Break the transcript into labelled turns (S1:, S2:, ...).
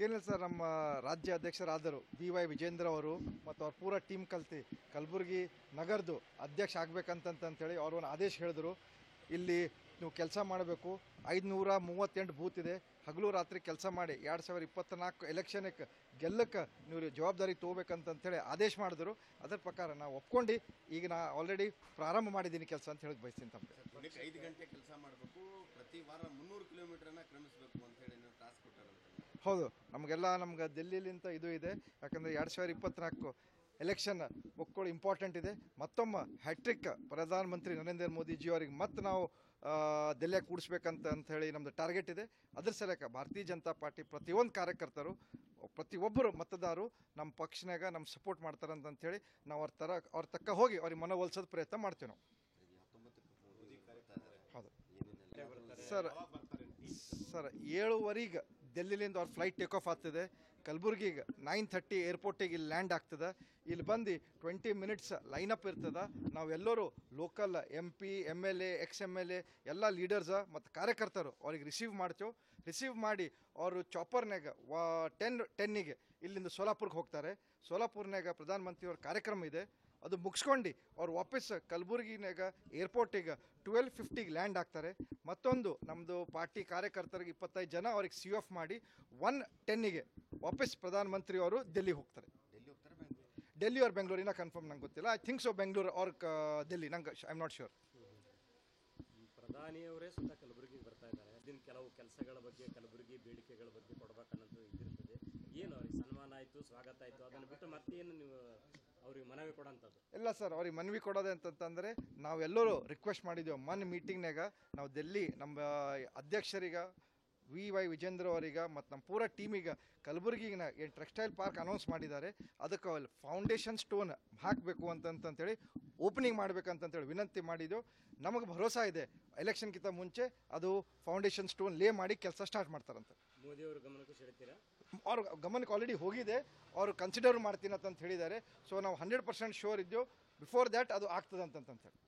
S1: ಏನಿಲ್ಲ ಸರ್, ನಮ್ಮ ರಾಜ್ಯ ಅಧ್ಯಕ್ಷರಾದರು BY ವಿಜೇಂದ್ರ ಅವರು ಮತ್ತು ಅವ್ರ ಪೂರ ಟೀಮ್ ಕಲಬುರಗಿ ನಗರದ್ದು ಅಧ್ಯಕ್ಷ ಆಗ್ಬೇಕಂತಂತೇಳಿ ಅವರು ಒಂದು ಆದೇಶ ಹೇಳಿದ್ರು. ಇಲ್ಲಿ ನೀವು ಕೆಲಸ ಮಾಡಬೇಕು, 538 ಬೂತ್ ಇದೆ, ಹಗಲು ರಾತ್ರಿ ಕೆಲಸ ಮಾಡಿ 2024 ಎಲೆಕ್ಷನ್ಗೆ ಗೆಲ್ಲಕ್ಕೆ ನೀವು ಜವಾಬ್ದಾರಿ ತೊಗೋಬೇಕಂತೇಳಿ ಆದೇಶ ಮಾಡಿದ್ರು. ಅದರ ಪ್ರಕಾರ ನಾವು ಒಪ್ಕೊಂಡು ಈಗ ನಾ ಆಲ್ರೆಡಿ ಪ್ರಾರಂಭ ಮಾಡಿದ್ದೀನಿ ಕೆಲಸ ಅಂತ ಹೇಳಿ ಬಯಸ್ತೀನಿ. ತಮಗೆ
S2: 5 ಗಂಟೆ ಕೆಲಸ ಮಾಡಬೇಕು, ಪ್ರತಿ ವಾರ 300 ಕಿಲೋಮೀಟರ್ನ ಕ್ರಮಿಸಬೇಕು ಅಂತ ಹೇಳಿ ನೀವು ಟಾಸ್ಕ್ ಕೊಟ್ಟಾರಂತೆ.
S1: ಹೌದು, ನಮಗೆ ದಿಲ್ಲಿಲಿಂದ ಇದು ಇದೆ. ಯಾಕಂದರೆ 2024 ಎಲೆಕ್ಷನ್ ಒಕ್ಕೊಳ್ಳಿ ಇಂಪಾರ್ಟೆಂಟ್ ಇದೆ. ಮತ್ತೊಮ್ಮೆ ಹ್ಯಾಟ್ರಿಕ್ ಪ್ರಧಾನಮಂತ್ರಿ ನರೇಂದ್ರ ಮೋದಿಜಿ ಅವರಿಗೆ ಮತ್ತೆ ನಾವು ದೆಲ್ಲಿಯಾಗಿ ಕೂಡಿಸ್ಬೇಕಂತ ಹೇಳಿ ನಮ್ಮದು ಟಾರ್ಗೆಟ್ ಇದೆ. ಅದ್ರ ಸಲಕ ಭಾರತೀಯ ಜನತಾ ಪಾರ್ಟಿ ಪ್ರತಿಯೊಂದು ಕಾರ್ಯಕರ್ತರು, ಪ್ರತಿಯೊಬ್ಬರು ಮತದಾರರು ನಮ್ಮ ಪಕ್ಷನಾಗ ನಮ್ಮ ಸಪೋರ್ಟ್ ಮಾಡ್ತಾರಂತೇಳಿ ನಾವು ಅವ್ರ ತಕ್ಕ ಹೋಗಿ ಅವ್ರಿಗೆ ಮನವೊಲಿಸೋದು ಪ್ರಯತ್ನ ಮಾಡ್ತೀವಿ ನಾವು. ಹೌದು ಸರ್ 7:15 ಡೆಲ್ಲಿಲಿಂದ ಅವ್ರ ಫ್ಲೈಟ್ ಟೇಕ್ ಆಫ್ ಆಗ್ತದೆ. ಕಲಬುರ್ಗಿಗೆ 9:30 ಏರ್ಪೋರ್ಟಿಗೆ ಇಲ್ಲಿ ಲ್ಯಾಂಡ್ ಆಗ್ತದೆ. ಇಲ್ಲಿ ಬಂದು 20 ಮಿನಿಟ್ಸ್ ಲೈನಪ್ ಇರ್ತದೆ. ನಾವೆಲ್ಲರೂ ಲೋಕಲ್ MP, MLA, ex-MLA ಎಲ್ಲ ಲೀಡರ್ಸ ಮತ್ತು ಕಾರ್ಯಕರ್ತರು ಅವ್ರಿಗೆ ರಿಸೀವ್ ಮಾಡ್ತೇವೆ. ರಿಸೀವ್ ಮಾಡಿ ಅವರು ಚಾಪರ್ನಾಗ 10ಗೆ ಇಲ್ಲಿಂದ ಸೋಲಾಪುರ್ಗೆ ಹೋಗ್ತಾರೆ. ಸೋಲಾಪುರ್ನಾಗ ಪ್ರಧಾನಮಂತ್ರಿಯವ್ರ ಕಾರ್ಯಕ್ರಮ ಇದೆ. ಅದು ಮುಗಿಸ್ಕೊಂಡು ಅವ್ರು ವಾಪಸ್ ಕಲಬುರ್ಗಿನಾಗ ಏರ್ಪೋರ್ಟಿಗೆ 12:50 ಲ್ಯಾಂಡ್ ಆಗ್ತಾರೆ. ಮತ್ತೊಂದು ನಮ್ಮದು ಪಾರ್ಟಿ ಕಾರ್ಯಕರ್ತರಿಗೆ 25 ಜನ ಅವ್ರಿಗೆ COF ಮಾಡಿ 1:10ಗೆ ವಾಪಸ್ ಪ್ರಧಾನಮಂತ್ರಿ ಅವರು ಡೆಲ್ಲಿಗೆ ಹೋಗ್ತಾರೆ. ಡೆಲ್ಲಿ ಅವ್ರ ಬೆಂಗಳೂರಿನ ಕನ್ಫರ್ಮ್ ನಂಗೆ ಗೊತ್ತಿಲ್ಲ. ಐ ಥಿಂಕ್ ಸೊ ಬೆಂಗಳೂರು ಅವ್ರ ಡೆಲ್ಲಿ, ನಂಗೆ ಐ ಆಮ್ ನಾಟ್ ಶ್ಯೂರ್.
S3: ಪ್ರಧಾನಿಯವರೇ ಸ್ವತಃ ಕಲಬುರಗಿಗೆ ಬರ್ತಾ ಇದ್ದಾರೆ. ಅದನ್ನ ಕೆಲವು ಕೆಲಸಗಳ ಬಗ್ಗೆ, ಕಲಬುರಗಿ ಬೇಡಿಕೆಗಳ ಬಗ್ಗೆ ಕೊಡಬೇಕನ್ನೋದು ಇದಿರ್ತದೆ. ಏನು ಅವ್ರಿಗೆ ಸನ್ಮಾನ ಆಯಿತು, ಸ್ವಾಗತ ಆಯಿತು, ಅದನ್ನು ಬಿಟ್ಟು ಮತ್ತೇನು ನೀವು ಅವ್ರಿಗೆ ಮನವಿ ಕೊಡೋಂಥದ್ದು?
S1: ಇಲ್ಲ ಸರ್, ಅವ್ರಿಗೆ ಮನವಿ ಕೊಡೋದೆ ಅಂತಂತಂದರೆ ನಾವೆಲ್ಲರೂ ರಿಕ್ವೆಸ್ಟ್ ಮಾಡಿದ್ದೇವೆ. ಮೀಟಿಂಗ್ನಾಗ ನಾವು ಡೆಲ್ಲಿ ನಮ್ಮ ಅಧ್ಯಕ್ಷರಿಗೆ VY ವಿಜೇಂದ್ರ ಅವರಿಗೆ ಮತ್ತು ನಮ್ಮ ಪೂರ ಟೀಮಿಗೆ ಕಲಬುರಗಿನ ಏನು ಟೆಕ್ಸ್ಟೈಲ್ ಪಾರ್ಕ್ ಅನೌನ್ಸ್ ಮಾಡಿದ್ದಾರೆ, ಅದಕ್ಕೆ ಅಲ್ಲಿ ಫೌಂಡೇಶನ್ ಸ್ಟೋನ್ ಹಾಕಬೇಕು ಅಂತಂತೇಳಿ ಓಪನಿಂಗ್ ಮಾಡ್ಬೇಕಂತಂತೇಳಿ ವಿನಂತಿ ಮಾಡಿದ್ದೆವು. ನಮಗೆ ಭರೋಸಾ ಇದೆ ಎಲೆಕ್ಷನ್ಗಿಂತ ಮುಂಚೆ ಅದು ಫೌಂಡೇಶನ್ ಸ್ಟೋನ್ ಲೇ ಮಾಡಿ ಕೆಲಸ ಸ್ಟಾರ್ಟ್ ಮಾಡ್ತಾರಂತ.
S3: ಮೋದಿಯವ್ರ ಗಮನಕ್ಕೂ ಸೆಳಿತೀರಾ?
S1: ಅವ್ರ ಗಮನಕ್ಕೆ ಆಲ್ರೆಡಿ ಹೋಗಿದೆ, ಅವರು ಕನ್ಸಿಡರ್ ಮಾಡ್ತೀನಿ ಅಂತ ಹೇಳಿದ್ದಾರೆ. ಸೊ ನಾವು 100% ಶೋರ್ ಇದ್ದೆವು ಬಿಫೋರ್ ದ್ಯಾಟ್ ಅದು ಆಗ್ತದೆ ಅಂತಂತೇಳಿ.